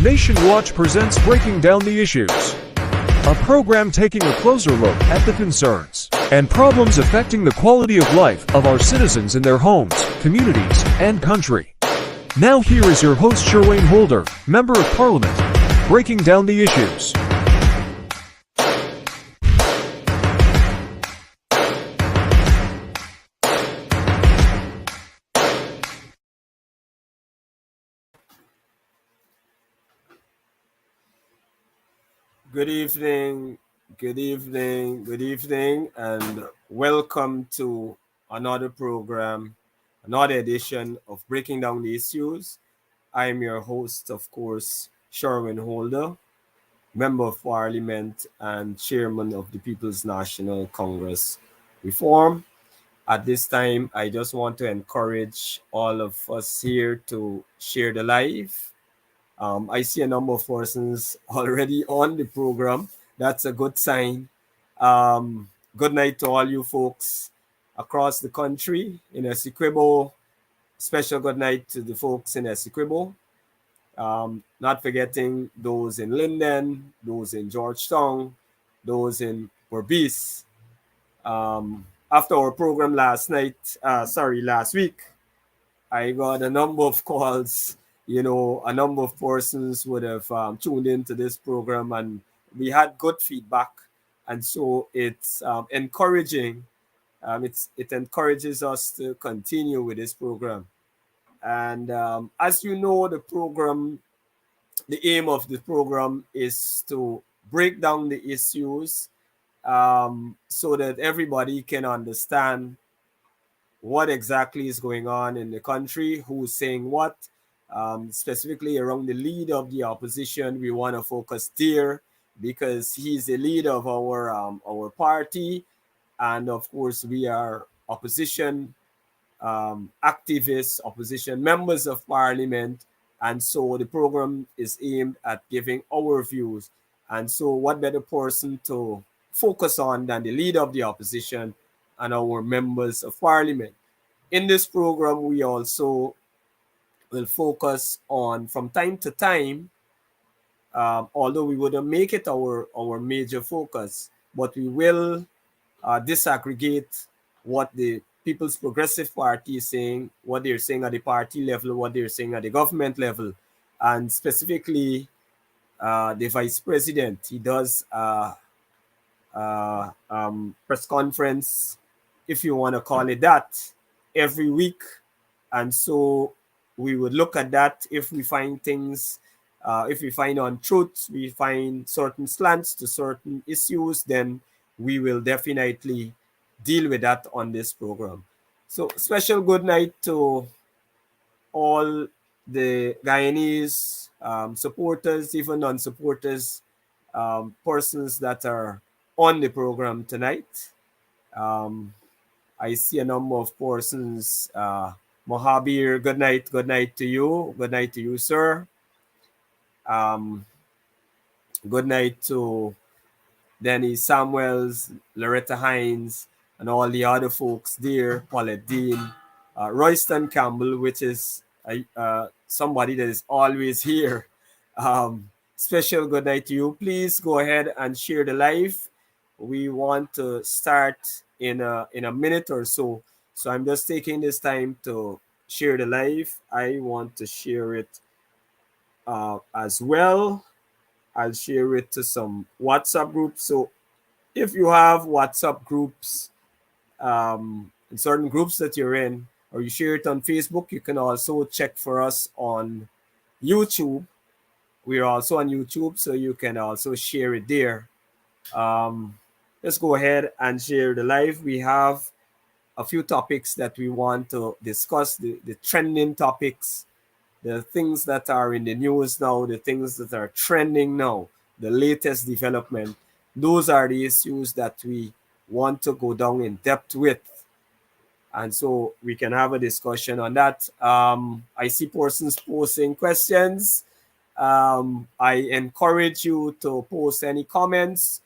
Nation Watch presents Breaking Down the Issues, a program taking a closer look at the concerns and problems affecting the quality of life of our citizens in their homes, communities, and country. Now here is your host Shurwayne Holder, Member of Parliament, breaking down the issues. Good evening, and welcome to another program, another edition of Breaking Down the Issues. I am your host, of course, Shurwayne Holder, Member of Parliament and Chairman of the People's National Congress Reform. At this time, I just want to encourage all of us here to share the live. I see a number of persons already on the program. That's a good sign. Good night to all you folks across the country in Essequibo. Special good night to the folks in Essequibo. Not forgetting those in Linden, those in Georgetown, those in Berbice. After our program last week, I got a number of calls. A number of persons would have tuned into this program, and we had good feedback. And so it's encouraging. It encourages us to continue with this program. And as you know, the aim of the program is to break down the issues so that everybody can understand what exactly is going on in the country, who's saying what. Specifically around the leader of the opposition, we want to focus there because he's the leader of our party, and of course we are opposition activists, opposition members of parliament, and so the program is aimed at giving our views. And so what better person to focus on than the leader of the opposition and our members of parliament. In this program, we also will focus on, from time to time, although we wouldn't make it our major focus, but we will disaggregate what the People's Progressive Party is saying, what they're saying at the party level, what they're saying at the government level, and specifically the Vice President. He does press conference, if you want to call it that, every week. And so we would look at that. If we find things, if we find untruths, we find certain slants to certain issues, then we will definitely deal with that on this program. So special good night to all the Guyanese supporters, even non-supporters, persons that are on the program tonight. I see a number of persons. Mohabir, good night to you, sir. Good night to Denny Samuels, Loretta Hines, and all the other folks there, Paulette Dean, Royston Campbell, which is somebody that is always here. Special good night to you. Please go ahead and share the live. We want to start in a minute or so. So I'm just taking this time to share the live. I want to share it as well. I'll share it to some WhatsApp groups. So if you have WhatsApp groups, in certain groups that you're in, or you share it on Facebook, you can also check for us on YouTube. We're also on YouTube, so you can also share it there. Let's go ahead and share the live. We have a few topics that we want to discuss, the trending topics, the things that are in the news now, the things that are trending now, the latest development. Those are the issues that we want to go down in depth with. And so we can have a discussion on that. I see persons posting questions. I encourage you to post any comments.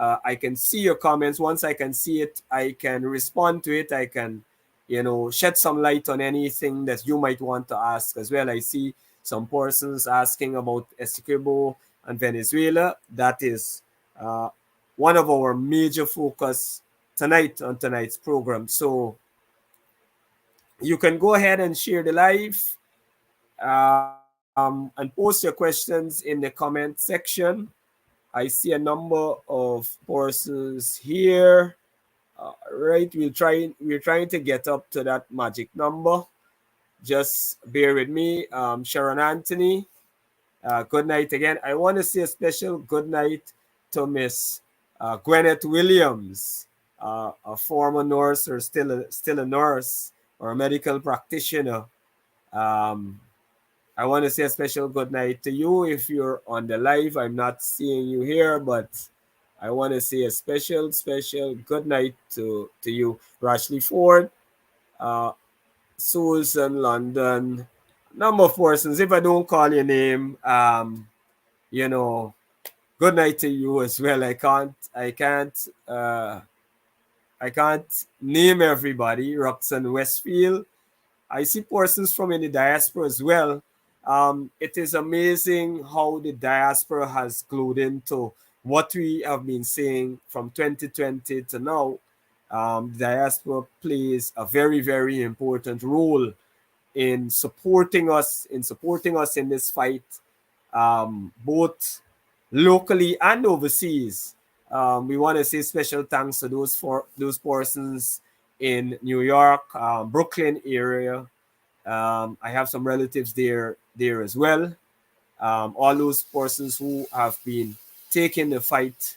I can see your comments. Once I can see it, I can respond to it. I can, shed some light on anything that you might want to ask as well. I see Some persons asking about Essequibo and Venezuela. That is one of our major focus tonight on tonight's program. So you can go ahead and share the live and post your questions in the comment section. I see a number of persons here. Right, we're trying to get up to that magic number. Just bear with me. Sharon Anthony, good night again. I want to say a special good night to Miss Gwyneth Williams, a former nurse or still a nurse or a medical practitioner. Um, I want to say a special good night to you if you're on the live. I'm not seeing you here, but I want to say a special good night to you, Rashley Ford, uh, Susan London, number of persons. If I don't call your name, you know, good night to you as well. I can't name everybody. Roxanne Westfield. I see persons from in the diaspora as well. It is amazing how the diaspora has glued into what we have been saying from 2020 to now. Diaspora plays a very important role in supporting us in this fight, both locally and overseas. We want to say special thanks to those persons in New York, Brooklyn area. I have some relatives there as well. All those persons who have been taking the fight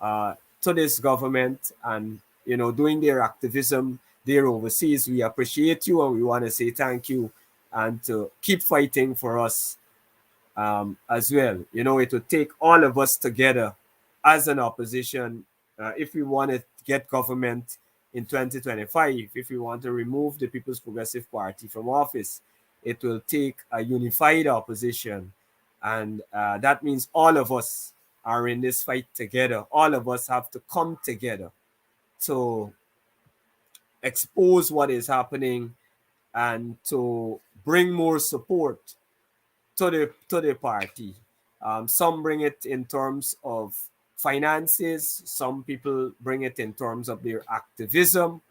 to this government and doing their activism there overseas. We appreciate you and we want to say thank you and to keep fighting for us as well. It would take all of us together as an opposition if we want to get government in 2025, if we want to remove the People's Progressive Party from office. It will take a unified opposition. And that means all of us are in this fight together. All of us have to come together to expose what is happening and to bring more support to the party. Some bring it in terms of finances. Some people bring it in terms of their activism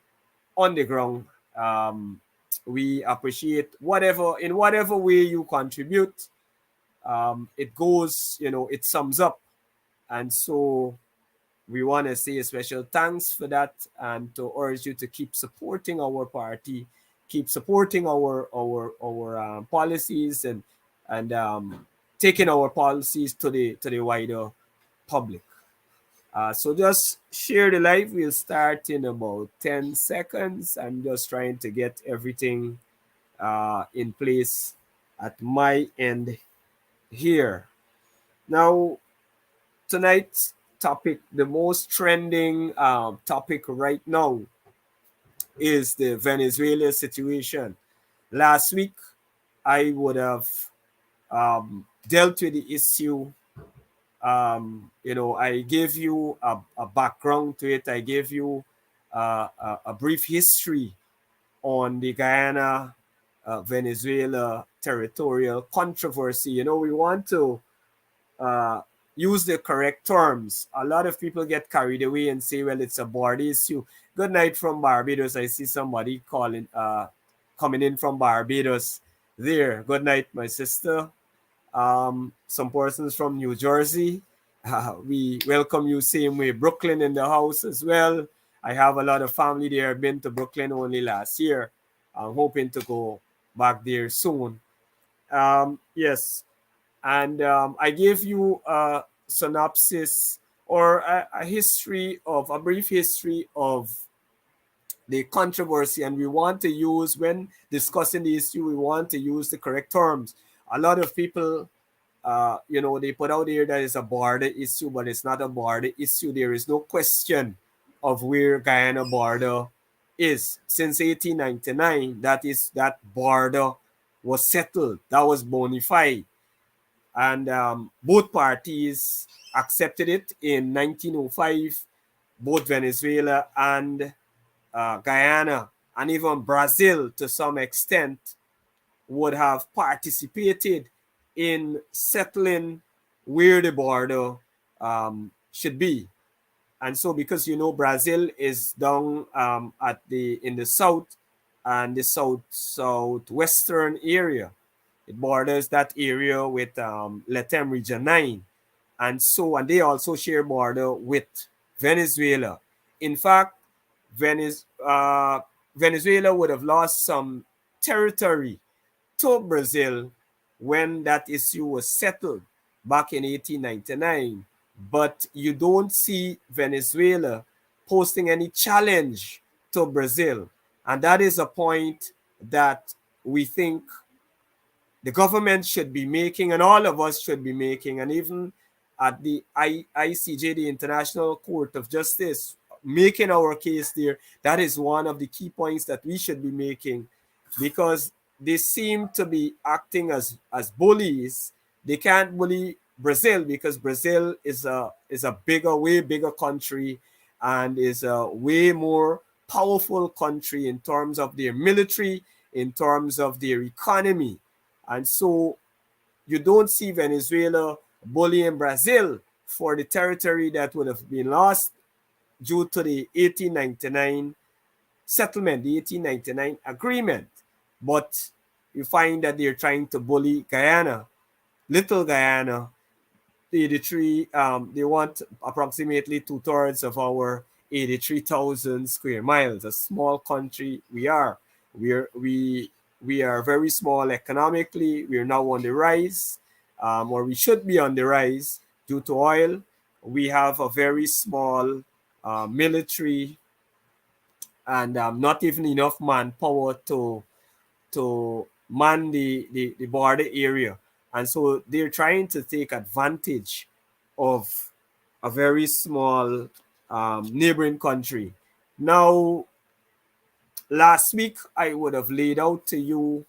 on the ground. We appreciate whatever way you contribute. It goes, it sums up. And so we want to say a special thanks for that and to urge you to keep supporting our party, keep supporting our policies and taking our policies to the wider public. So just share the live. We'll start in about 10 seconds. I'm just trying to get everything in place at my end here. Now, tonight's topic, the most trending topic right now is the Venezuela situation. Last week, I would have dealt with the issue. I gave you a background to it. I gave you a brief history on the Guyana-Venezuela territorial controversy. We want to use the correct terms. A lot of people get carried away and say, well, it's a border issue. Good night from Barbados. I see somebody coming in from Barbados there. Good night, my sister. Some persons from New Jersey. We welcome you same way. Brooklyn in the house as well. I have a lot of family there. I've been to Brooklyn only last year. I'm hoping to go back there soon. Yes. And I gave you a synopsis or a brief history of the controversy. And we want to use, when discussing the issue, we want to use the correct terms. A lot of people, they put out there that it's a border issue, but it's not a border issue. There is no question of where Guyana border is. Since 1899, that border was settled. That was bona fide. And both parties accepted it in 1905, both Venezuela and Guyana, and even Brazil to some extent would have participated in settling where the border should be. And so, because Brazil is down in the south and the southwestern area, it borders that area with Latam Region 9, and they also share border with Venezuela. In fact, Venez, uh, Venezuela would have lost some territory to Brazil when that issue was settled back in 1899. But you don't see Venezuela posting any challenge to Brazil. And that is a point that we think the government should be making, and all of us should be making, and even at the ICJ, the International Court of Justice, making our case there. That is one of the key points that we should be making, because they seem to be acting as bullies. They can't bully Brazil because Brazil is a bigger, way bigger country, and is a way more powerful country in terms of their military, in terms of their economy. And so you don't see Venezuela bullying Brazil for the territory that would have been lost due to the 1899 settlement, the 1899 agreement. But you find that they're trying to bully Guyana, little Guyana. They want approximately 2/3 of our 83,000 square miles. A small country we are. We are very small economically. We are now on the rise, or we should be on the rise due to oil. We have a very small military, and not even enough manpower to man the border area. And so they're trying to take advantage of a very small neighboring country. Now, last week I would have laid out to you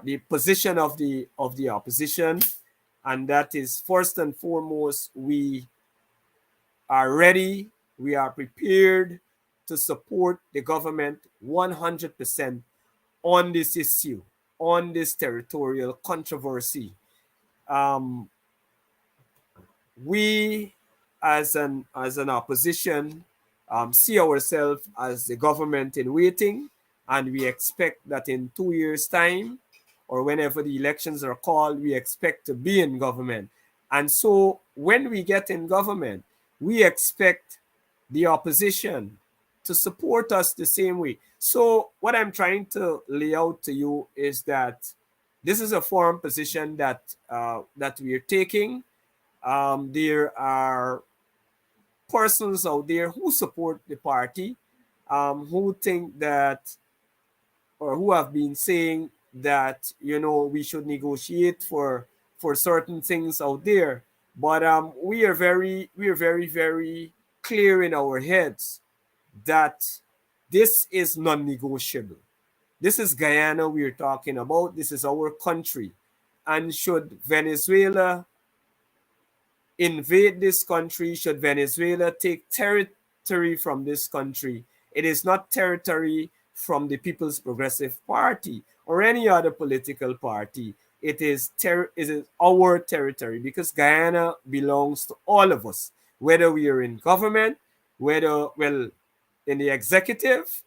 the position of the opposition, and that is, first and foremost, we are ready, we are prepared to support the government 100% on this issue, on this territorial controversy. Um, we, as an opposition, see ourselves as the government in waiting, and we expect that in 2 years' time, or whenever the elections are called, we expect to be in government. And so when we get in government, we expect the opposition to support us the same way. So what I'm trying to lay out to you is that this is a firm position that we are taking. There are persons out there who support the party, who think that, or who have been saying that, we should negotiate for certain things out there. But we are very clear in our heads that this is non-negotiable. This is Guyana we're talking about. This is our country. And should Venezuela invade this country, should Venezuela take territory from this country, it is not territory from the People's Progressive Party or any other political party. It is our territory, because Guyana belongs to all of us, whether we are in government, in the executive,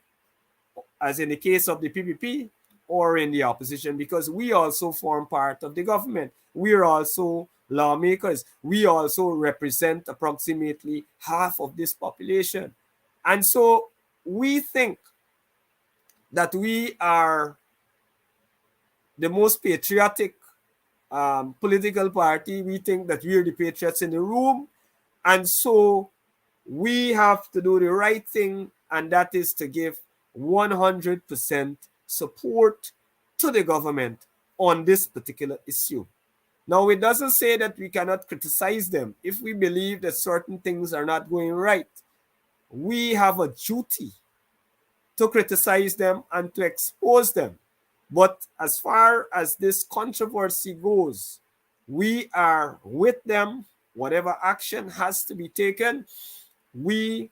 as in the case of the PPP, or in the opposition, because we also form part of the government. We are also lawmakers. We also represent approximately half of this population. And so we think that we are the most patriotic political party. We think that we are the patriots in the room. And so we have to do the right thing, and that is to give 100% support to the government on this particular issue. Now, it doesn't say that we cannot criticize them. If we believe that certain things are not going right, we have a duty to criticize them and to expose them. But as far as this controversy goes, we are with them. Whatever action has to be taken, we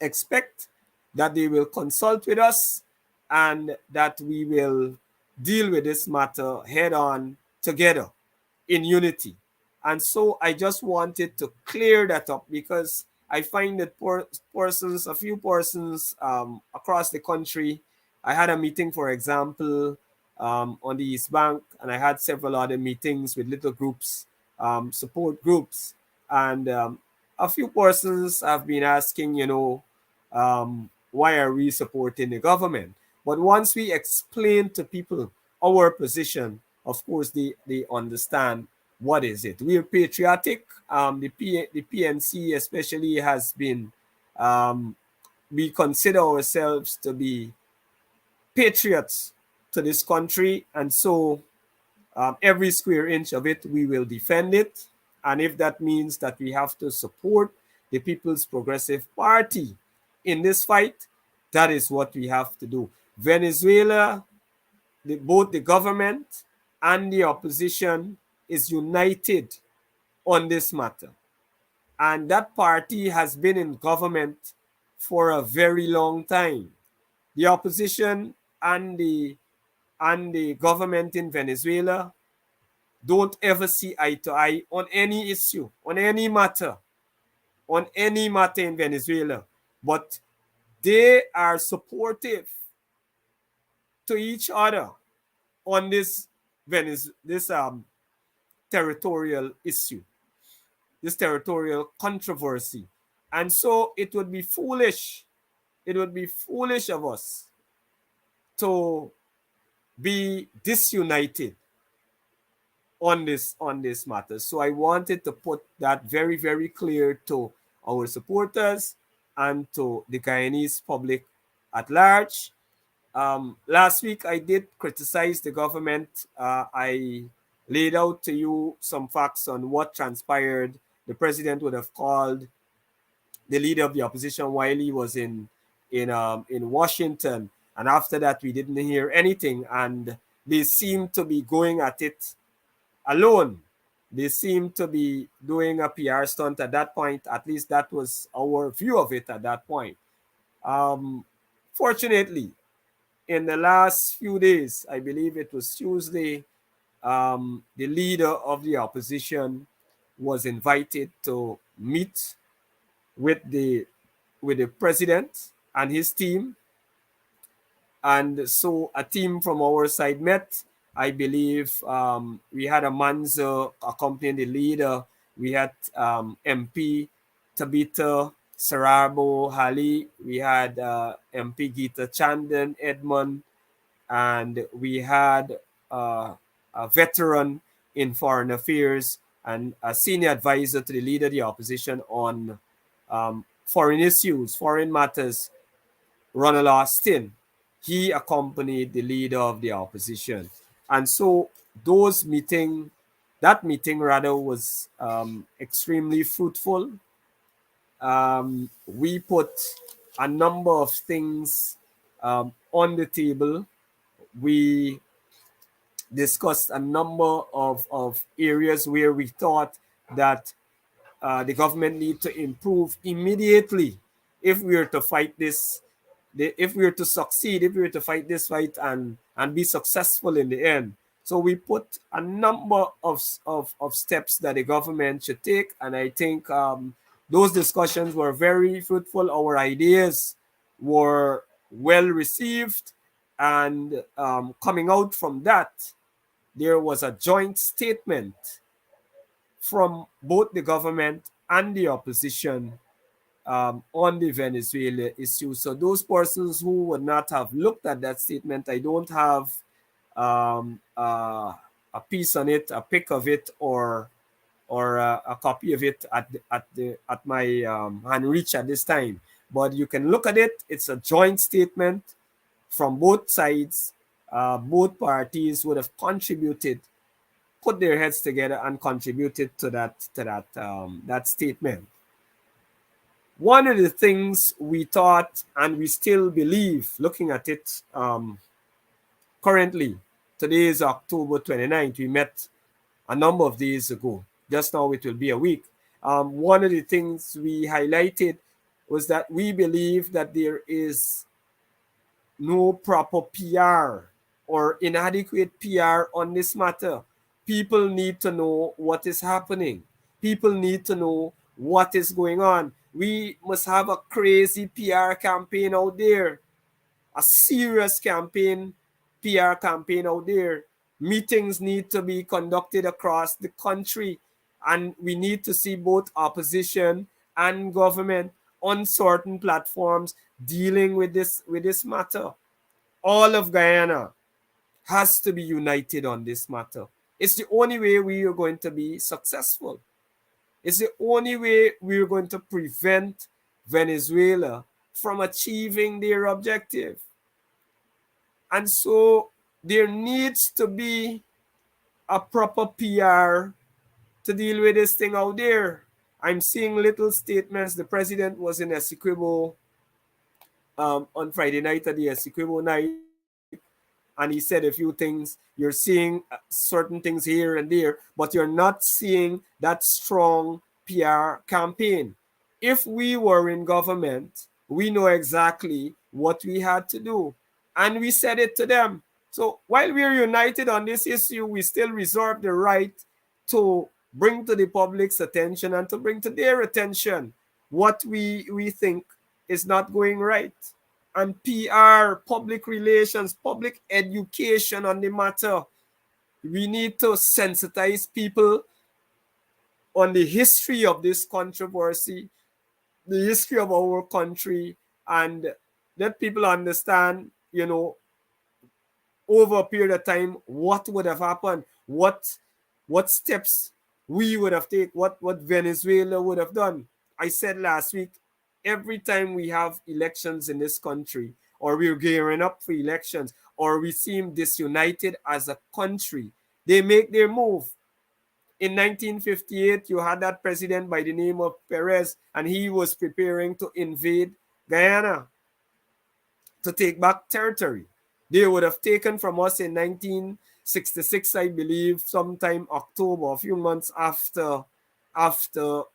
expect that they will consult with us, and that we will deal with this matter head on together in unity. And so I just wanted to clear that up because I find that a few persons across the country, I had a meeting, for example, on the East Bank, and I had several other meetings with little groups, support groups. And a few persons have been asking, why are we supporting the government? But once we explain to people our position, of course, they understand what is it. We're patriotic. The PNC especially has been, we consider ourselves to be patriots to this country. And so every square inch of it, we will defend it. And if that means that we have to support the People's Progressive Party in this fight, that is what we have to do. Venezuela, both the government and the opposition is united on this matter. And that party has been in government for a very long time. The opposition and the government in Venezuela don't ever see eye to eye on any issue, on any matter in Venezuela. But they are supportive to each other on this territorial issue, this territorial controversy. And so it would be foolish of us to be disunited on this matter. So I wanted to put that very, very clear to our supporters and to the Guyanese public at large. Last week I did criticize the government. I laid out to you some facts on what transpired. The president would have called the leader of the opposition while he was in Washington, and after that we didn't hear anything. And they seem to be going at it alone. They seem to be doing a PR stunt at that point. At least that was our view of it at that point. Fortunately, in the last few days, I believe it was Tuesday, the leader of the opposition was invited to meet with the president and his team. And so a team from our side met. I believe we had a Manzo accompanying the leader. We had MP Tabitha Sarabo Hali. We had MP Gita Chandan Edmond. And we had a veteran in foreign affairs and a senior advisor to the leader of the opposition on foreign issues, foreign matters, Ronald Austin. He accompanied the leader of the opposition. And so that meeting rather was extremely fruitful. We put a number of things on the table. We discussed a number of areas where we thought that the government need to improve immediately if we are to fight this, if we are to succeed, if we are to fight this fight and be successful in the end. So we put a number of steps that the government should take, and I think those discussions were very fruitful. Our ideas were well received, and coming out from that, there was a joint statement from both the government and the opposition on the Venezuela issue. So those persons who would not have looked at that statement, I don't have a piece on it, a pic of it, or a copy of it at my hand reach at this time. But you can look at it. It's a joint statement from both sides. Both parties would have contributed, put their heads together and contributed to that statement. One of the things we thought, and we still believe, looking at it currently, today is October 29th. We met a number of days ago. Just now it will be a week. One of the things we highlighted was that we believe that there is no proper PR or inadequate PR on this matter. People need to know what is happening. People need to know what is going on. We must have a crazy PR campaign out there, a serious campaign, PR campaign out there. Meetings need to be conducted across the country, and we need to see both opposition and government on certain platforms dealing with this matter. All of Guyana has to be united on this matter. It's the only way we are going to be successful. It's the only way we are going to prevent Venezuela from achieving their objective. And so there needs to be a proper PR to deal with this thing out there. I'm seeing little statements. The president was in Essequibo on Friday night at the Essequibo night, and he said a few things. You're seeing certain things here and there, but you're not seeing that strong PR campaign. If we were in government, we know exactly what we had to do, and we said it to them. So while we're united on this issue, we still reserve the right to bring to the public's attention and to bring to their attention what we think is not going right. And PR, public relations, public education on the matter. We need to sensitize people on the history of this controversy, the history of our country, and let people understand, over a period of time, what would have happened, what steps we would have taken, what Venezuela would have done. I said last week, every time we have elections in this country, or we're gearing up for elections, or we seem disunited as a country, they make their move. In 1958, you had that president by the name of Perez, and he was preparing to invade Guyana, to take back territory. They would have taken from us in 1966, I believe, sometime October, a few months after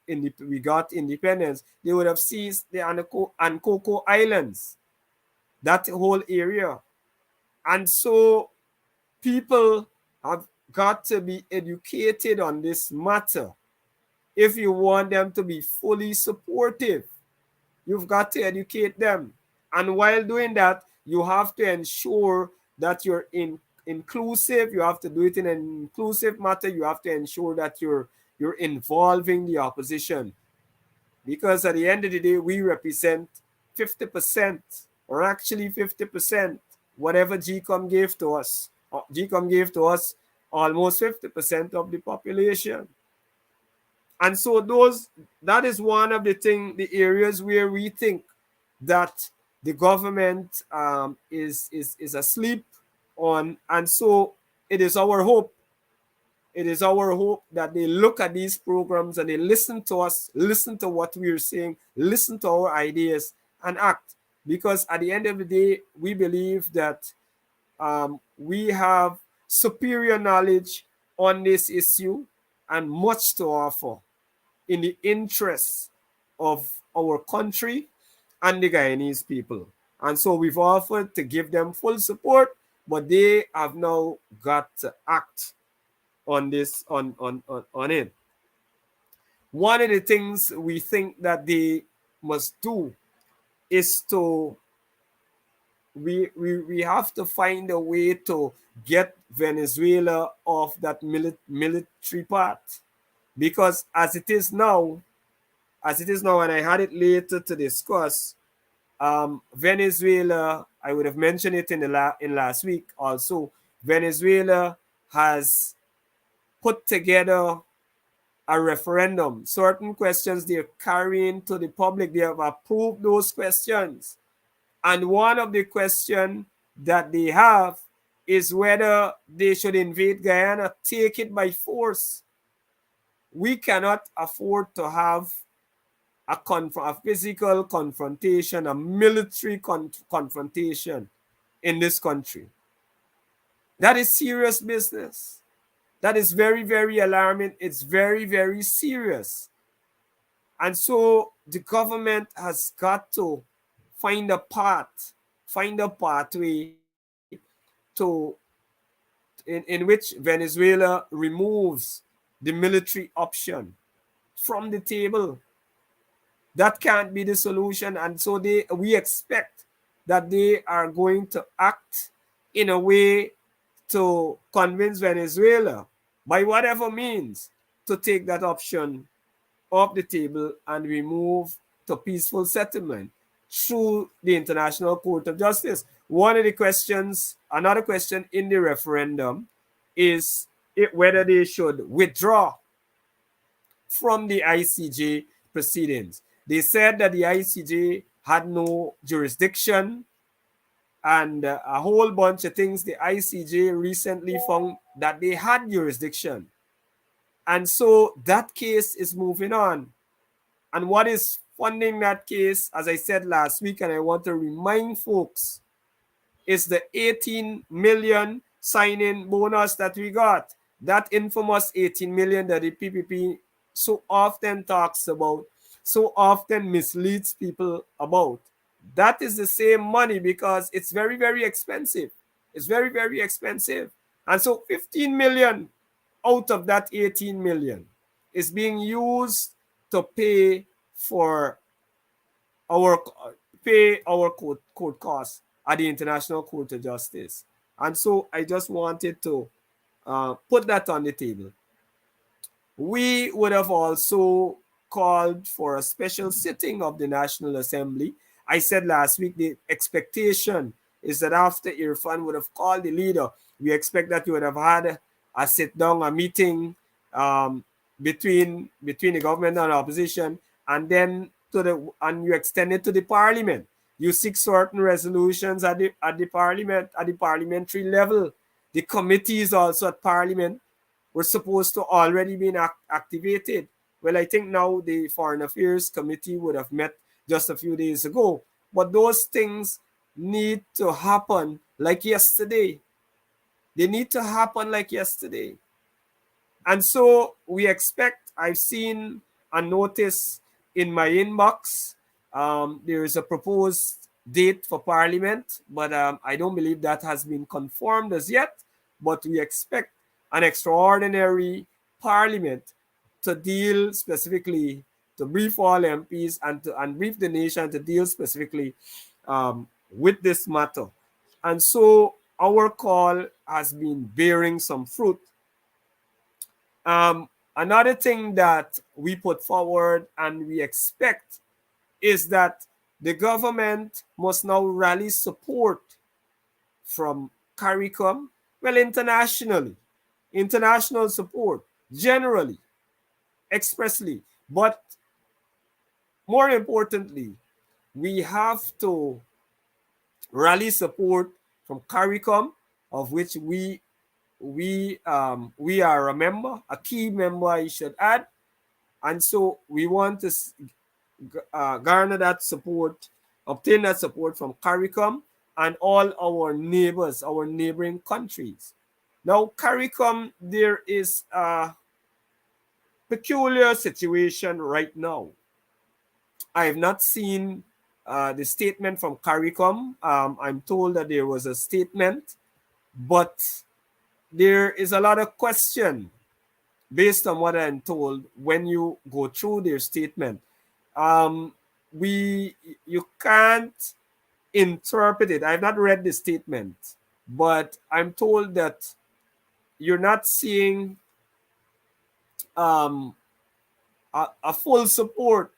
we got independence. They would have seized the Ankoko Islands, that whole area. And so people have got to be educated on this matter. If you want them to be fully supportive, you've got to educate them. And while doing that, you have to ensure that you're inclusive. You have to do it in an inclusive matter. You have to ensure that you're involving the opposition. Because at the end of the day, we represent 50%, or actually 50%, whatever GCOM gave to us. GCOM gave to us almost 50% of the population. And so that is one of the areas where we think that the government is asleep on. And so it is our hope. It is our hope that they look at these programs and they listen to us, listen to what we're saying, listen to our ideas, and act. Because at the end of the day, we believe that we have superior knowledge on this issue and much to offer in the interests of our country and the Guyanese people. And so we've offered to give them full support, but they have now got to act on this, on it. One of the things we think that they must do is we have to find a way to get Venezuela off that military path. Because as it is now, and I had it later to discuss, Venezuela, I would have mentioned it in last week also, Venezuela has put together a referendum. Certain questions they're carrying to the public, they have approved those questions. And one of the questions that they have is whether they should invade Guyana, take it by force. We cannot afford to have a physical confrontation, a military confrontation in this country. That is serious business. That is very, very alarming. It's very, very serious. And so the government has got to find a pathway to in which Venezuela removes the military option from the table. That can't be the solution. And so we expect that they are going to act in a way to convince Venezuela, by whatever means, to take that option off the table and remove to peaceful settlement through the International Court of Justice. One of the questions, another question in the referendum is whether they should withdraw from the ICJ proceedings. They said that the ICJ had no jurisdiction and a whole bunch of things. The ICJ recently found that they had jurisdiction. And so that case is moving on. And what is funding that case, as I said last week, and I want to remind folks, is the 18 million sign-in bonus that we got. That infamous 18 million that the PPP so often talks about, so often misleads people about. That is the same money because it's very, very expensive. It's very, very expensive. And so 15 million out of that 18 million is being used to pay for our court costs at the International Court of Justice. And so I just wanted to put that on the table. We would have also called for a special sitting of the National Assembly. I said last week the expectation is that after Irfan would have called the leader, we expect that you would have had a sit down, a meeting between the government and the opposition, and then you extend it to the parliament. You seek certain resolutions at the parliament, at the parliamentary level. The committees also at parliament were supposed to already be activated. Well, I think now the Foreign Affairs Committee would have met just a few days ago. But those things need to happen like yesterday. They need to happen like yesterday. And so we expect, I've seen a notice in my inbox. There is a proposed date for Parliament, but I don't believe that has been confirmed as yet. But we expect an extraordinary Parliament to deal specifically, to brief all MPs and brief the nation to deal specifically with this matter. And so our call has been bearing some fruit. Another thing that we put forward and we expect is that the government must now rally support from CARICOM, well, international support, generally, expressly. But more importantly, we have to rally support from CARICOM, of which we are a member, a key member, I should add. And so we want to garner that support, obtain that support from CARICOM and all our neighbors, our neighboring countries. Now, CARICOM, there is a peculiar situation right now. I have not seen the statement from CARICOM. I'm told that there was a statement, but there is a lot of question based on what I'm told when you go through their statement. You can't interpret it. I've not read the statement, but I'm told that you're not seeing a full support.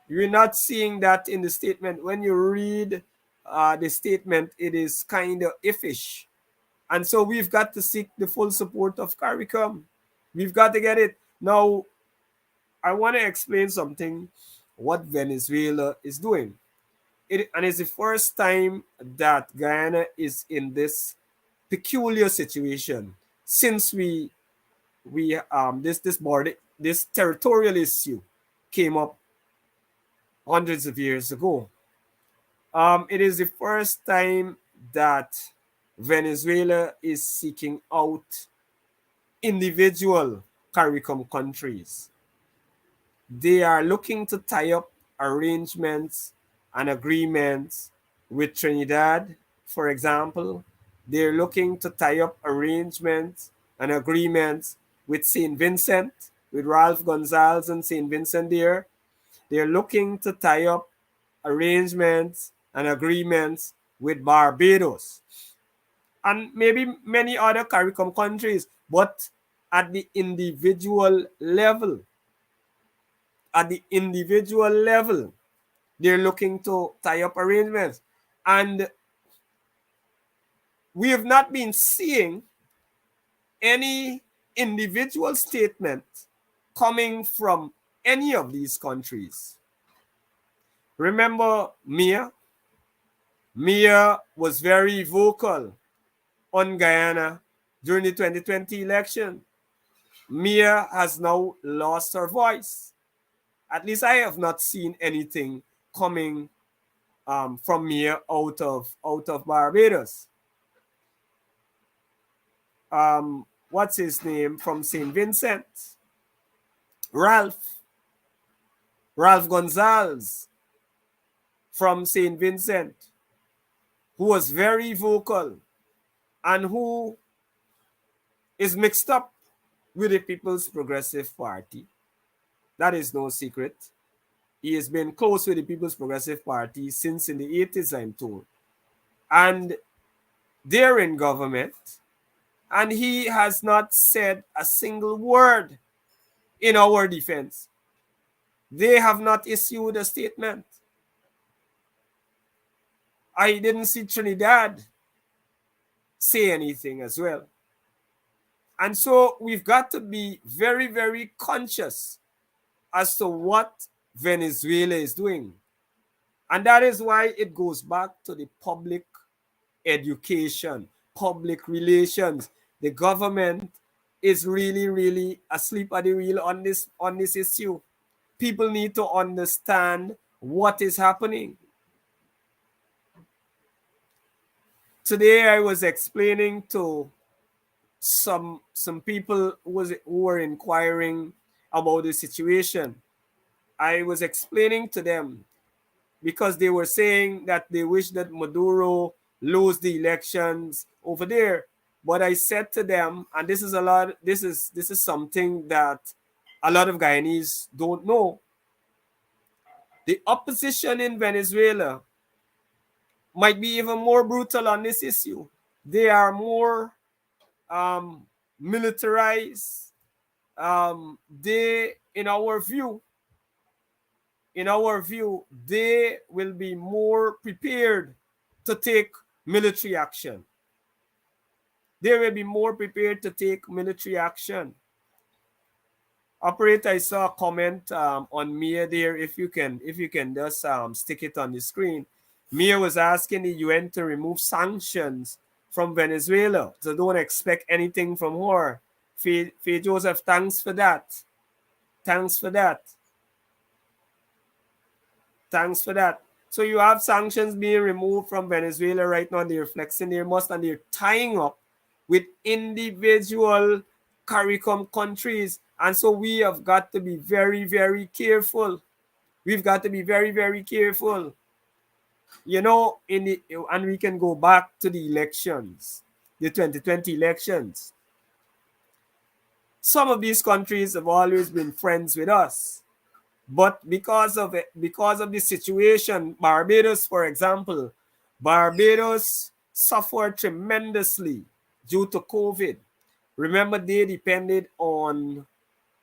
You're not seeing that in the statement. When you read the statement, it is kind of iffish. And so we've got to seek the full support of CARICOM. We've got to get it. Now, I want to explain something, what Venezuela is doing. And it's the first time that Guyana is in this peculiar situation since this territorial issue came up hundreds of years ago. It is the first time that Venezuela is seeking out individual CARICOM countries. They are looking to tie up arrangements and agreements with Trinidad, for example. They're looking to tie up arrangements and agreements with St. Vincent, with Ralph Gonzalez and St. Vincent there. They're looking to tie up arrangements and agreements with Barbados and maybe many other CARICOM countries, but at the individual level, they're looking to tie up arrangements. And we have not been seeing any individual statement coming from any of these countries. Remember Mia? Mia was very vocal on Guyana during the 2020 election. Mia has now lost her voice. At least I have not seen anything coming from Mia out of Barbados. What's his name from St. Vincent? Ralph Gonzalez from St. Vincent, who was very vocal and who is mixed up with the People's Progressive Party. That is no secret. He has been close with the People's Progressive Party since in the 80s, I'm told. And they're in government, and he has not said a single word in our defense. They have not issued a statement. I didn't see Trinidad say anything as well. And so we've got to be very, very conscious as to what Venezuela is doing. And that is why it goes back to the public education, public relations. The government is really, really asleep at the wheel on this issue. People need to understand what is happening. Today I was explaining to some people who were inquiring about the situation. I was explaining to them because they were saying that they wish that Maduro lose the elections over there. But I said to them, and this is something that a lot of Guyanese don't know. The opposition in Venezuela might be even more brutal on this issue. They are more militarized. They, in our view, they will be more prepared to take military action. They will be more prepared to take military action. Operator, I saw a comment on Mia there. If you can just stick it on the screen. Mia was asking the UN to remove sanctions from Venezuela. So don't expect anything from her. Faye Joseph, thanks for that. So you have sanctions being removed from Venezuela right now. They're flexing their muscle and they're tying up with individual CARICOM countries. And so we have got to be very, very careful. We've got to be very, very careful. You know, and we can go back to the elections, the 2020 elections. Some of these countries have always been friends with us. But because of the situation, Barbados, for example, Barbados suffered tremendously due to COVID. Remember, they depended on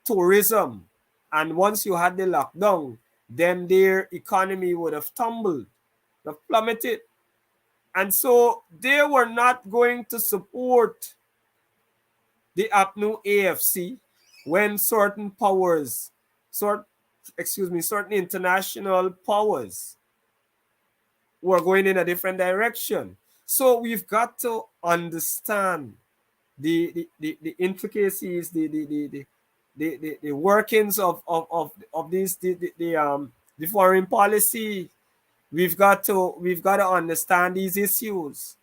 tourism. And once you had the lockdown, then their economy would have tumbled, have plummeted. And so they were not going to support the APNU AFC when certain international powers were going in a different direction. So we've got to understand the intricacies, the workings of this the foreign policy. We've got to understand these issues.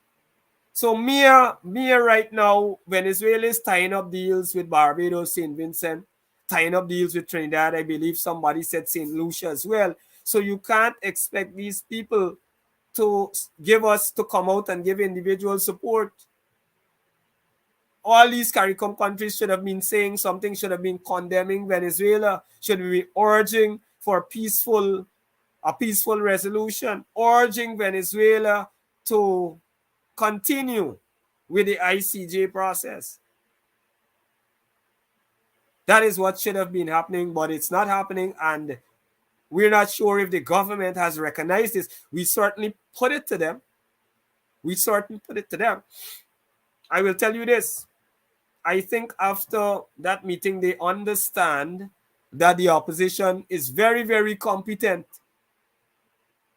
So Mia right now, Venezuela is tying up deals with Barbados, St. Vincent, tying up deals with Trinidad. I believe somebody said St. Lucia as well. So you can't expect these people to come out and give individual support. all these CARICOM countries should have been saying something, should have been condemning Venezuela, should be urging for a peaceful resolution, urging Venezuela to continue with the ICJ process. That is what should have been happening, but it's not happening, and we're not sure if the government has recognized this. We certainly put it to them. I will tell you this. I think after that meeting, they understand that the opposition is very, very competent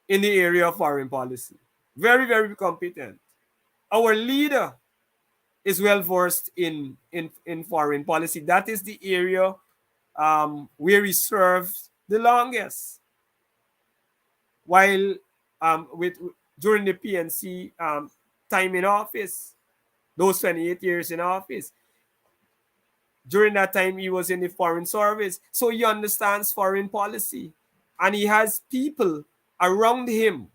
in the area of foreign policy. Very, very competent. Our leader is well versed in foreign policy. That is the area where he served the longest. While during the PNC time in office, those 28 years in office, during that time he was in the foreign service, so he understands foreign policy, and he has people around him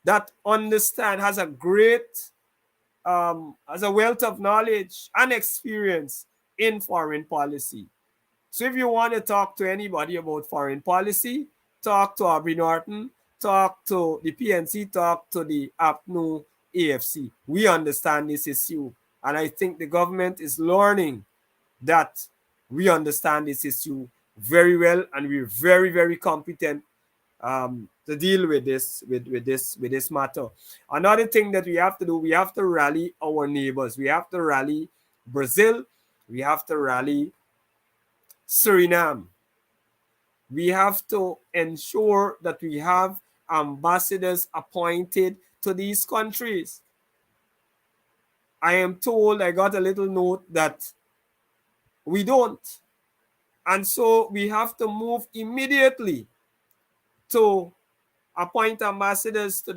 that understand, has a great has a wealth of knowledge and experience in foreign policy. So if you want to talk to anybody about foreign policy, talk to Aubrey Norton, talk to the PNC, talk to the APNU AFC. We understand this issue, and I think the government is learning that we understand this issue very well, and we're very, very competent to deal with this matter. Another thing that we have to do, we have to rally our neighbors. We have to rally Brazil. We have to rally Suriname. We have to ensure that we have ambassadors appointed to these countries. I am told, I got a little note that we don't. And so we have to move immediately to appoint ambassadors to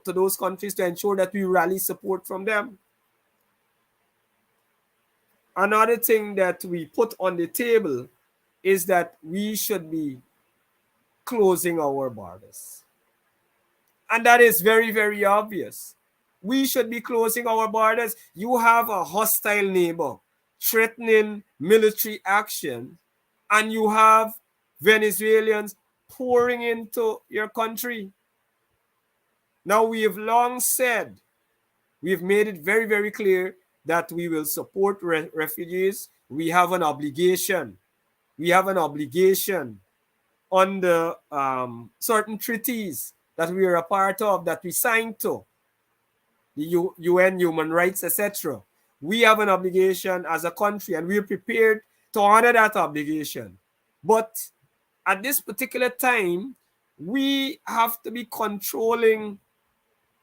those countries to ensure that we rally support from them. Another thing that we put on the table is that we should be closing our borders. And that is very, very obvious. We should be closing our borders. You have a hostile neighbor threatening military action, and you have Venezuelans pouring into your country. Now, we have long said, we've made it very, very clear that we will support refugees. We have an obligation. We have an obligation under certain treaties that we are a part of, that we signed to, the UN human rights, etc. We have an obligation as a country, and we're prepared to honor that obligation. But at this particular time, we have to be controlling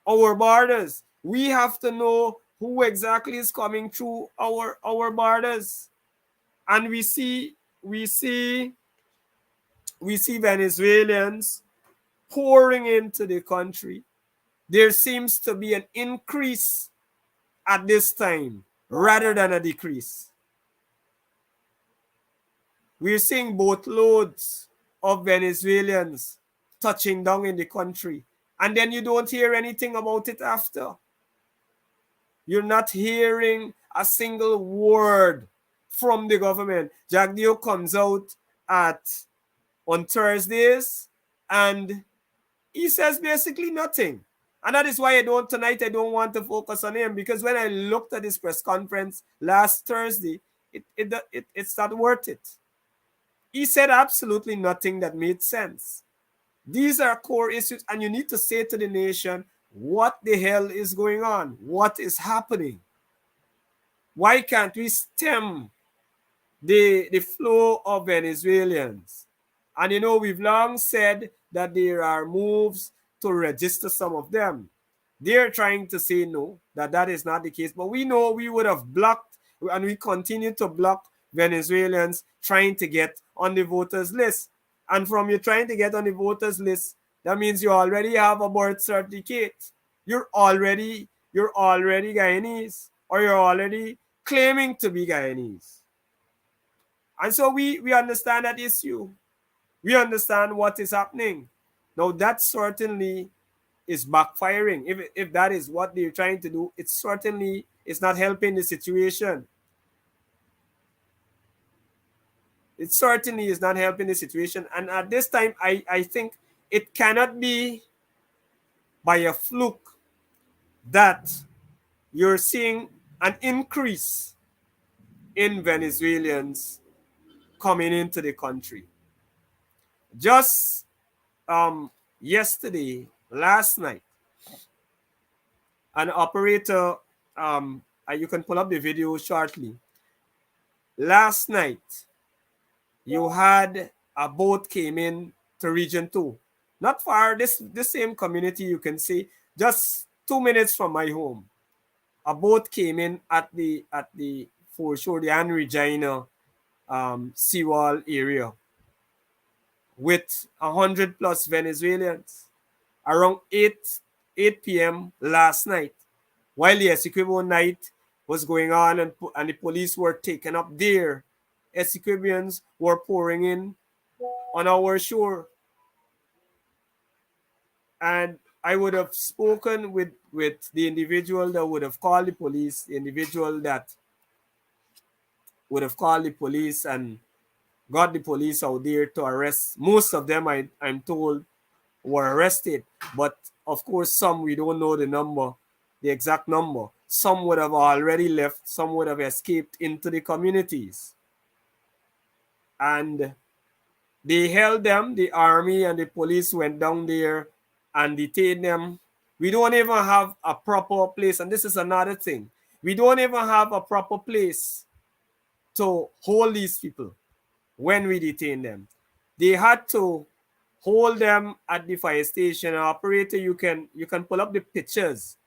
our borders. We have to know who exactly is coming through our borders. And we see Venezuelans pouring into the country. There seems to be an increase at this time rather than a decrease. We're seeing boatloads of Venezuelans touching down in the country, and then you don't hear anything about it after. You're not hearing a single word from the government. Jagdeo comes out on Thursdays and he says basically nothing. And that is why tonight I don't want to focus on him, because when I looked at his press conference last Thursday, it's not worth it. He said absolutely nothing that made sense. These are core issues, and you need to say to the nation, what the hell is going on? What is happening? Why can't we stem the flow of Venezuelans? And we've long said that there are moves to register some of them. They're trying to say no, that is not the case. But we know we would have blocked, and we continue to block Venezuelans trying to get on the voters list. And from you trying to get on the voters list, that means you already have a birth certificate. You're already Guyanese, or you're already claiming to be Guyanese. And so we understand that issue. We understand what is happening. Now, that certainly is backfiring. If that is what they're trying to do, it's certainly It's not helping the situation. It certainly is not helping the situation. And at this time, I think it cannot be by a fluke that you're seeing an increase in Venezuelans coming into the country. Just yesterday, last night, an operator, you can pull up the video shortly. Last night, you had a boat came in to Region 2. Not far, this same community you can see, just 2 minutes from my home. A boat came in at the foreshore, the Guyana seawall area with 100 plus Venezuelans around 8 p.m. last night, while the Essequibo night was going on and the police were taken up there. Essequibians were pouring in on our shore. And I would have spoken with the individual that would have called the police, the individual that would have called the police and got the police out there to arrest. Most of them, I'm told, were arrested. But of course, some we don't know the number, the exact number. Some would have already left. Some would have escaped into the communities. And they held them. The army and the police went down there and detained them. We don't even have a proper place. And this is another thing. We don't even have a proper place to hold these people when we detain them. They had to hold them at the fire station. Operator, you can pull up the pictures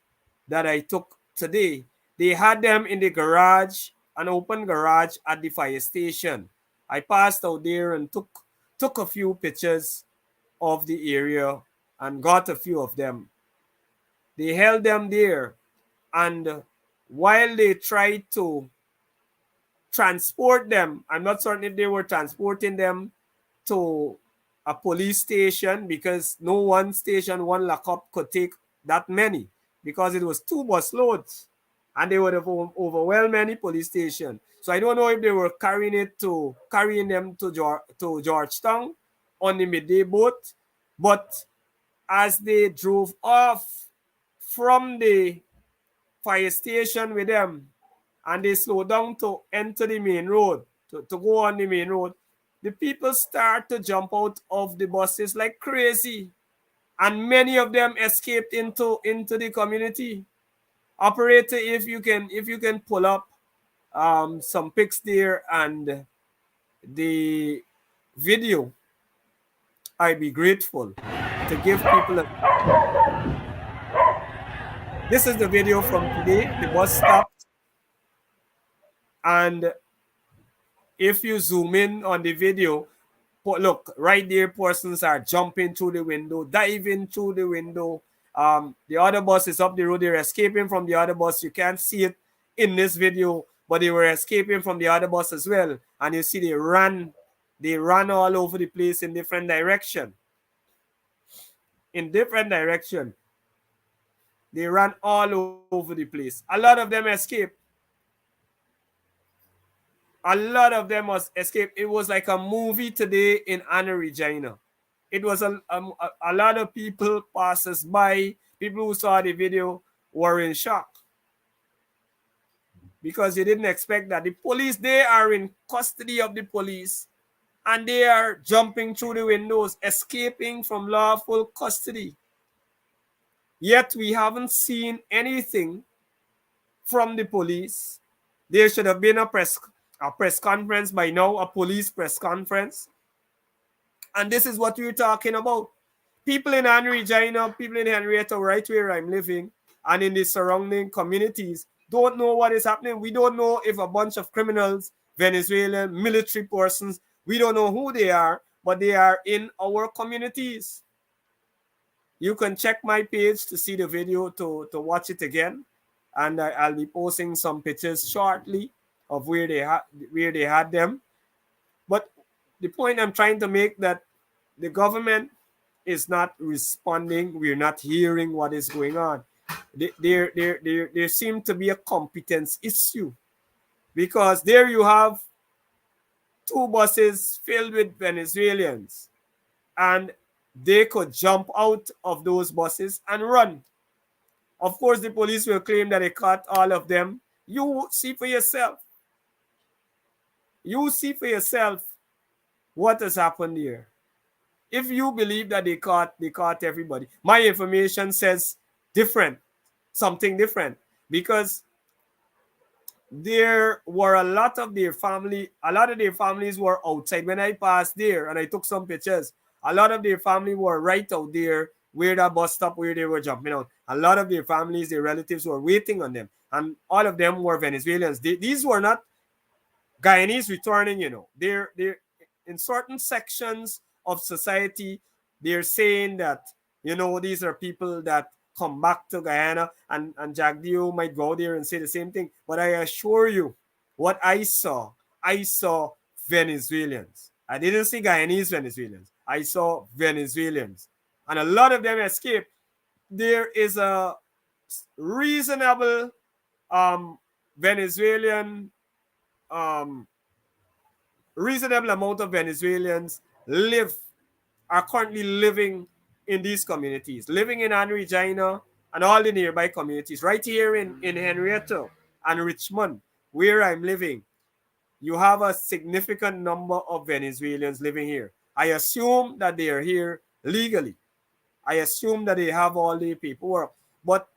that I took today. They had them in the garage, an open garage at the fire station. I passed out there and took a few pictures of the area and got a few of them. They held them there, and while they tried to transport them, I'm not certain if they were transporting them to a police station, because no one station, one lockup could take that many, because it was 2 bus loads and they would have overwhelmed any police station. So I don't know if they were carrying them to Georgetown on the midday boat. But as they drove off from the fire station with them and they slowed down to enter the main road, to go on the main road, the people start to jump out of the buses like crazy. And many of them escaped into the community. Operator, if you can pull up some pics there and the video, I'd be grateful to give people This is the video from today. The bus stopped, and if you zoom in on the video, look right there, persons are jumping through the window, diving through the window. The other bus is up the road. They're escaping from the other bus. You can't see it in this video, but they were escaping from the other bus as well. And you see they ran all over the place in different direction. They ran all over the place. A lot of them escaped. It was like a movie today in Regina. It was a lot of people, passers by, people who saw the video were in shock, because you didn't expect that. The police, they are in custody of the police, and they are jumping through the windows, escaping from lawful custody. Yet we haven't seen anything from the police. There should have been a press conference by now, a police press conference. And this is what we're talking about. People in Regina, people in Henrietta, right where I'm living, and in the surrounding communities, don't know what is happening. We don't know if a bunch of criminals, Venezuelan military persons, we don't know who they are, but they are in our communities. You can check my page to see the video, to watch it again. And I'll be posting some pictures shortly of where they had them. But the point I'm trying to make, that the government is not responding. We're not hearing what is going on. There seemed to be a competence issue, because there you have two buses filled with Venezuelans, and they could jump out of those buses and run. Of course, the police will claim that they caught all of them. You see for yourself. You see for yourself what has happened here. If you believe that they caught everybody, my information says different, something different, because there were a lot of their families were outside when I passed there, and I took some pictures. A lot of their family were right out there where that bus stop where they were jumping out. A lot of their families, their relatives were waiting on them, and all of them were Venezuelans. These were not Guyanese returning, they're in certain sections of society, they're saying that, these are people that come back to Guyana, and Jagdio might go there and say the same thing. But I assure you, what I saw Venezuelans. I didn't see Guyanese Venezuelans. I saw Venezuelans. And a lot of them escaped. There is a reasonable Venezuelan reasonable amount of Venezuelans are currently living in these communities, living in Regina and all the nearby communities. Right here in Henrietta and Richmond, where I'm living, you have a significant number of Venezuelans living here. I assume that they are here legally. I assume that they have all the paperwork. But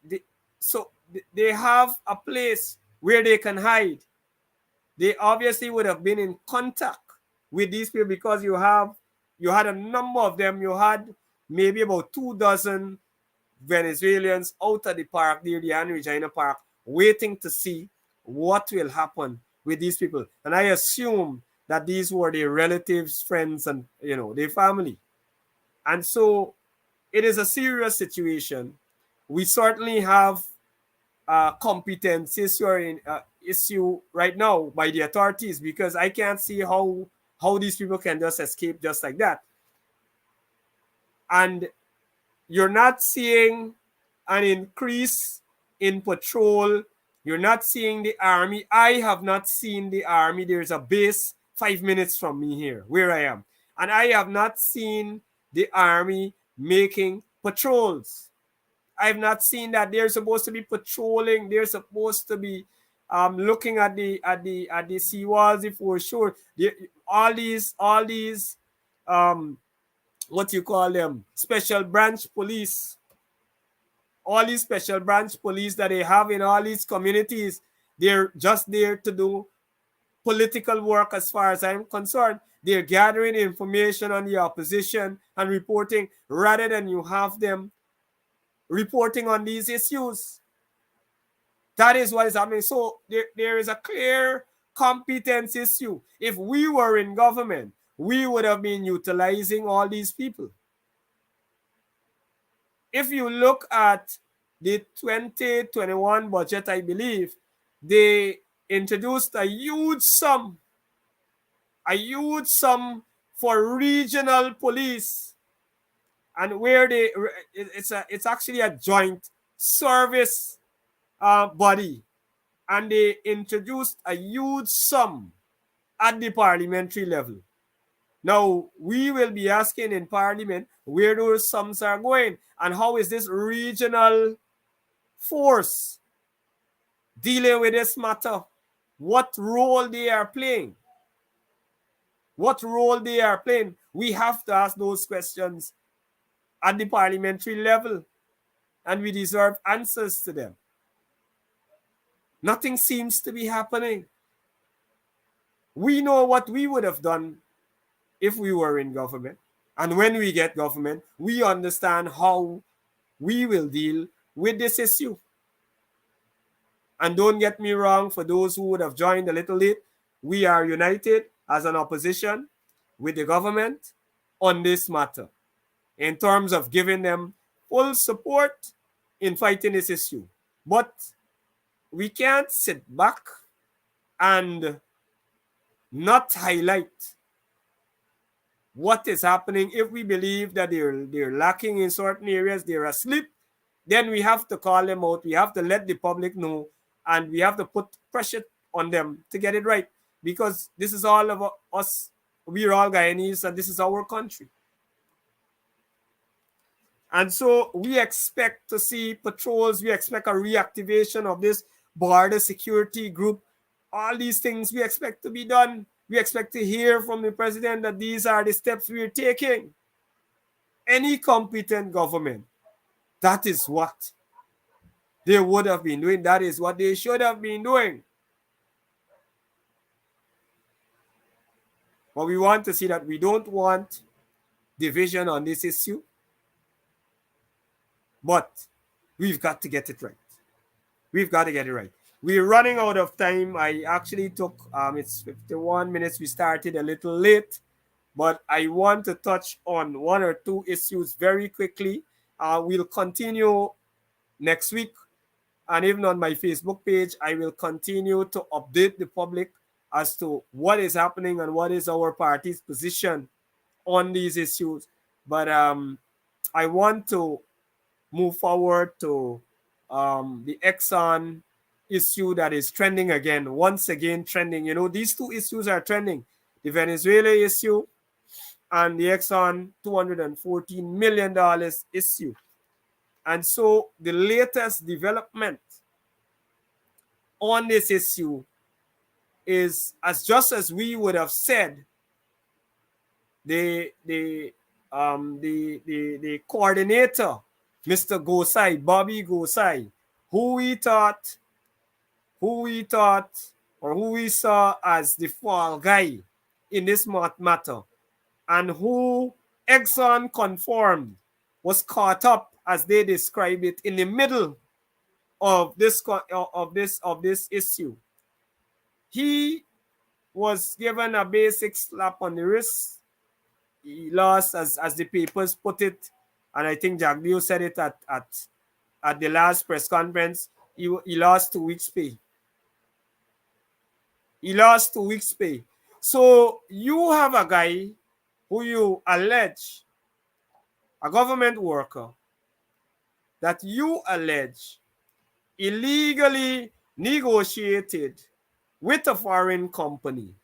they have a place where they can hide. They obviously would have been in contact with these people, because you had a number of them. You had maybe about 24 Venezuelans out at the park, near the Regina Park, waiting to see what will happen with these people. And I assume that these were their relatives, friends, and their family. And so it is a serious situation. We certainly have competence issue right now by the authorities, because I can't see how these people can just escape just like that. And you're not seeing an increase in patrol. You're not seeing the army. I have not seen the army. There's a base 5 minutes from me here, where I am. And I have not seen the army making patrols. I've not seen that. They're supposed to be patrolling. They're supposed to be looking at the seawalls for sure. All these what you call them, special branch police. All these special branch police that they have in all these communities, they're just there to do political work. As far as I'm concerned, they're gathering information on the opposition and reporting, rather than you have them reporting on these issues. That is what is happening. So there is a clear competence issue. If we were in government, we would have been utilizing all these people. If you look at the 2021 budget, I believe they introduced a huge sum for regional police, and where it's actually a joint service body, and they introduced a huge sum at the parliamentary level. Now, we will be asking in Parliament where those sums are going, and how is this regional force dealing with this matter? What role they are playing? What role they are playing? We have to ask those questions at the parliamentary level, and we deserve answers to them. Nothing seems to be happening. We know what we would have done if we were in government. And when we get government, we understand how we will deal with this issue. And don't get me wrong, for those who would have joined a little late, we are united as an opposition with the government on this matter, in terms of giving them full support in fighting this issue. But we can't sit back and not highlight what is happening. If we believe that they're lacking in certain areas, they're asleep, then we have to call them out. We have to let the public know, and we have to put pressure on them to get it right, because this is all of us. We're all Guyanese, and this is our country. And so we expect to see patrols. We expect a reactivation of this border security group. All these things we expect to be done. We expect to hear from the president that these are the steps we're taking. Any competent government, that is what they would have been doing. That is what they should have been doing. But we want to see that. We don't want division on this issue. But we've got to get it right. We've got to get it right. We're running out of time. I actually took, it's 51 minutes. We started a little late, but I want to touch on one or two issues very quickly. We'll continue next week. And even on my Facebook page, I will continue to update the public as to what is happening and what is our party's position on these issues. But I want to move forward to the Exxon issue that is trending again, once again trending. You know, these two issues are trending. The Venezuela issue and the Exxon $214 million issue. And so the latest development on this issue is, as just as we would have said, the coordinator, Mr. Gosai, Bobby Gosai, who we saw as the fall guy in this matter, and who Exxon confirmed was caught up, as they describe it, in the middle of this issue. He was given a basic slap on the wrist. He lost, as the papers put it, and I think Jagdeo said it at the last press conference, he lost 2 weeks' pay. He lost 2 weeks' pay. So you have a guy who you allege, a government worker, that you allege illegally negotiated with a foreign company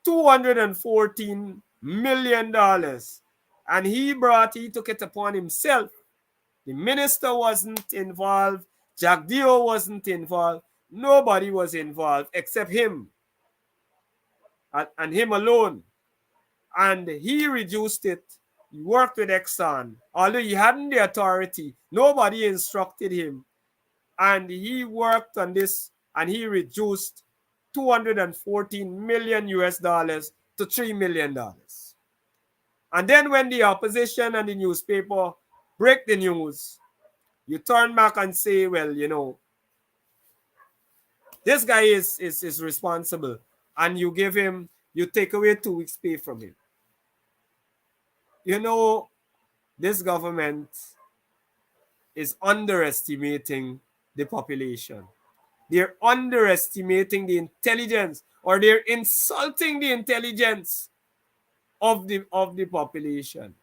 $214 million. And he took it upon himself. The minister wasn't involved. Jagdeo wasn't involved. Nobody was involved except him. And him alone. And he reduced it. He worked with Exxon. Although he hadn't the authority, nobody instructed him. And he worked on this, and he reduced $214 million to $3 million. And then when the opposition and the newspaper break the news, you turn back and say, well, you know, this guy is responsible, and you take away 2 weeks' pay from him. You know, this government is underestimating the population. They're underestimating the intelligence, or they're insulting the intelligence of the population.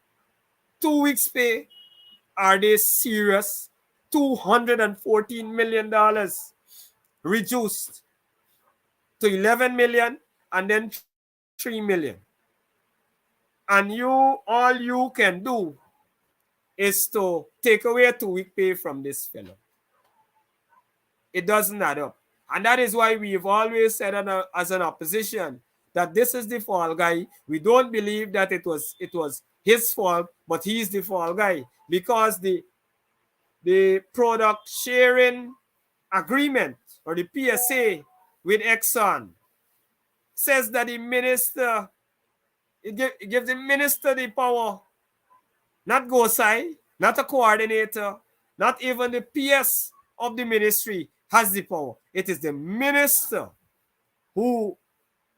2 weeks' pay? Are they serious? $214 million reduced to 11 million and then 3 million. And all you can do is to take away a 2 week pay from this fellow. It doesn't add up. And that is why we've always said as an opposition that this is the fall guy. We don't believe that it was his fault, but he's the fall guy, because the product sharing agreement, or the PSA with Exxon, says that the minister, it gives the minister the power, not Gosai, not a coordinator, not even the PS of the ministry has the power. It is the minister who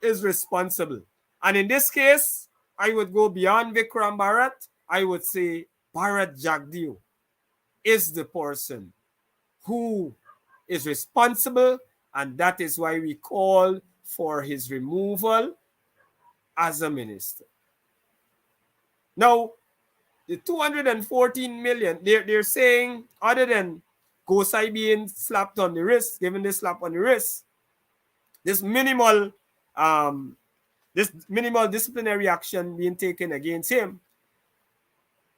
is responsible. And in this case, I would go beyond Vikram Bharat. I would say Bharat Jagdeo is the person who is responsible, and that is why we call for his removal as a minister. Now, The 214 million, they're saying, other than Gosai being slapped on the wrist, given this slap on the wrist, this minimal um, disciplinary action being taken against him.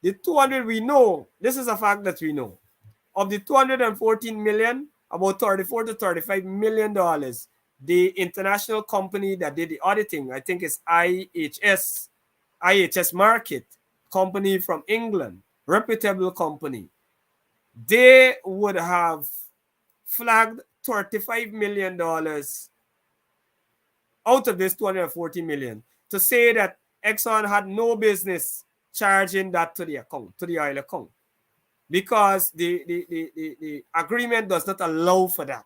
The 200 we know, this is a fact that we know. Of the 214 million, about 34 to 35 million dollars, the international company that did the auditing, I think it's IHS Market, company from England, reputable company, they would have flagged $35 million out of this 240 million to say that Exxon had no business charging that to the account, to the oil account, because the agreement does not allow for that.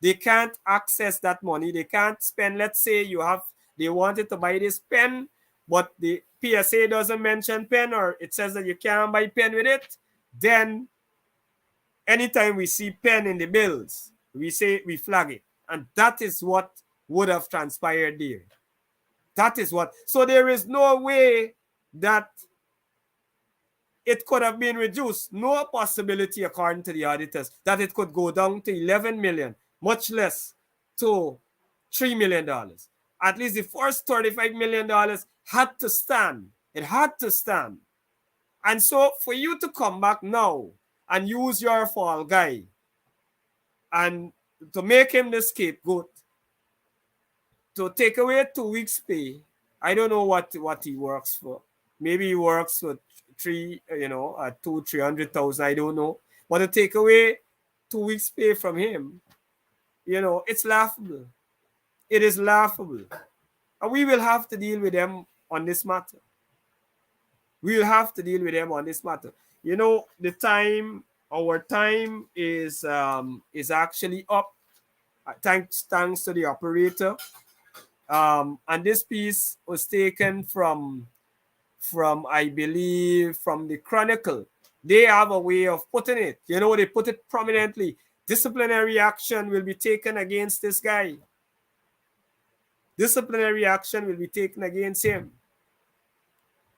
They can't access that money. They can't spend, let's say they wanted to buy this pen, but the PSA doesn't mention pen, or it says that you can't buy pen with it. Then anytime we see pen in the bills, we flag it. And that is what would have transpired there. That is what. So there is no way that it could have been reduced. No possibility, according to the auditors, that it could go down to 11 million, much less to $3 million. At least the first $35 million had to stand. It had to stand. And so for you to come back now and use your fall guy and to make him the scapegoat, to take away 2 weeks pay, I don't know what he works for. Maybe he works for 300,000, I don't know. But to take away 2 weeks pay from him, it's laughable. It is laughable. And we will have to deal with them on this matter. We will have to deal with them on this matter. Our time is actually up. Thanks to the operator. And this piece was taken from I believe from the Chronicle. They have a way of putting it. They put it prominently. Disciplinary action will be taken against this guy. Disciplinary action will be taken against him.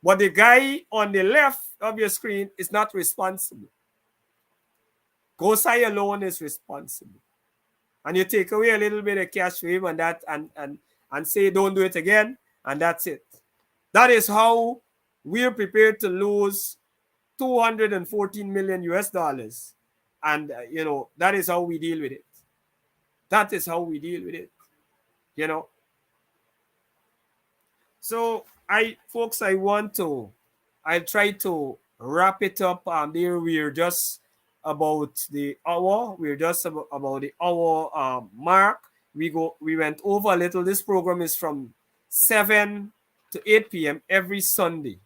But the guy on the left of your screen is not responsible. Gosai alone is responsible. And you take away a little bit of cash for him and that and say don't do it again, and that's it. That is how we're prepared to lose 214 million US dollars. And that is how we deal with it. That is how we deal with it. So I'll try to wrap it up. There we're just about the hour. We're just about the hour mark. We went over a little. This program is from 7 to 8 p.m. every Sunday.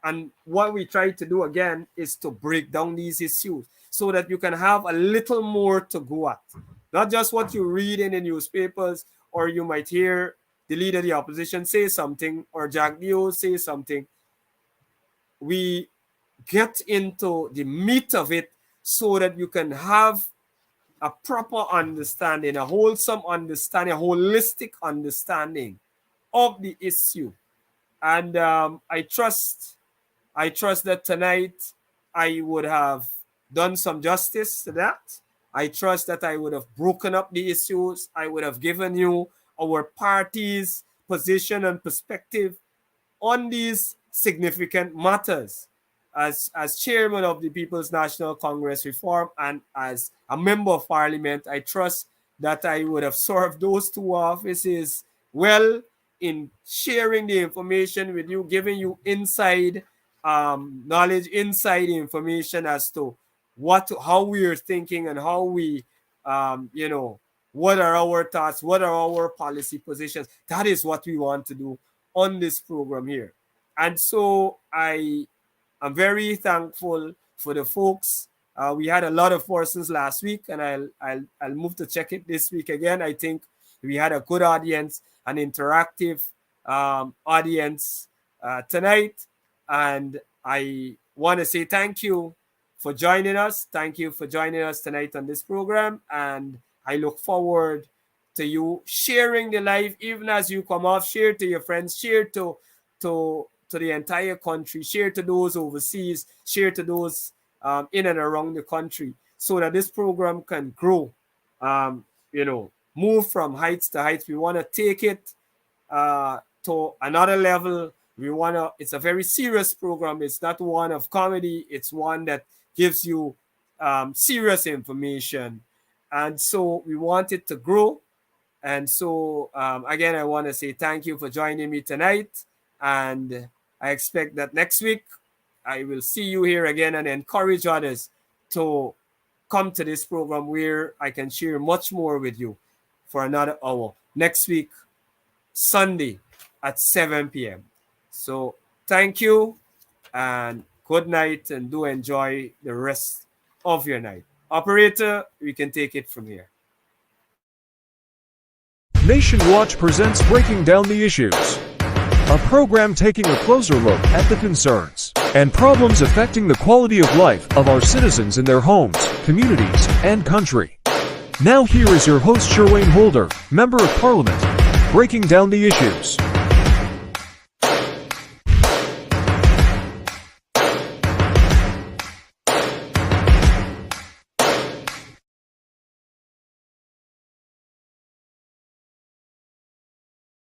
And what we try to do again is to break down these issues so that you can have a little more to go at. Not just what you read in the newspapers, or you might hear the leader of the opposition say something, or Jack Dio say something. We get into the meat of it so that you can have a proper understanding, a wholesome understanding, a holistic understanding of the issue. And I trust that tonight I would have done some justice to that. I trust that I would have broken up the issues. I would have given you our party's position and perspective on these significant matters. As chairman of the People's National Congress Reform and as a member of parliament, I trust that I would have served those two offices well in sharing the information with you, giving you inside knowledge, inside information as to how we are thinking and how we, what are our thoughts, what are our policy positions. That is what we want to do on this program here. And so I'm very thankful for the folks. We had a lot of persons last week, and I'll move to check it this week again. I think we had a good audience, an interactive audience tonight, and I want to say thank you for joining us. Thank you for joining us tonight on this program, and I look forward to you sharing the live even as you come off. Share to your friends, share to to the entire country, share to those overseas, share to those in and around the country, so that this program can grow, move from heights to heights. We want to take it to another level. It's a very serious program. It's not one of comedy. It's one that gives you serious information. And so we want it to grow. And so, again, I want to say thank you for joining me tonight. And I expect that next week I will see you here again and encourage others to come to this program where I can share much more with you for another hour. Next week, Sunday at 7 p.m. So thank you and good night, and do enjoy the rest of your night. Operator, we can take it from here. Nation Watch presents Breaking Down the Issues, a program taking a closer look at the concerns and problems affecting the quality of life of our citizens in their homes, communities, and country. Now here is your host, Shurwayne Holder, Member of Parliament, breaking down the issues.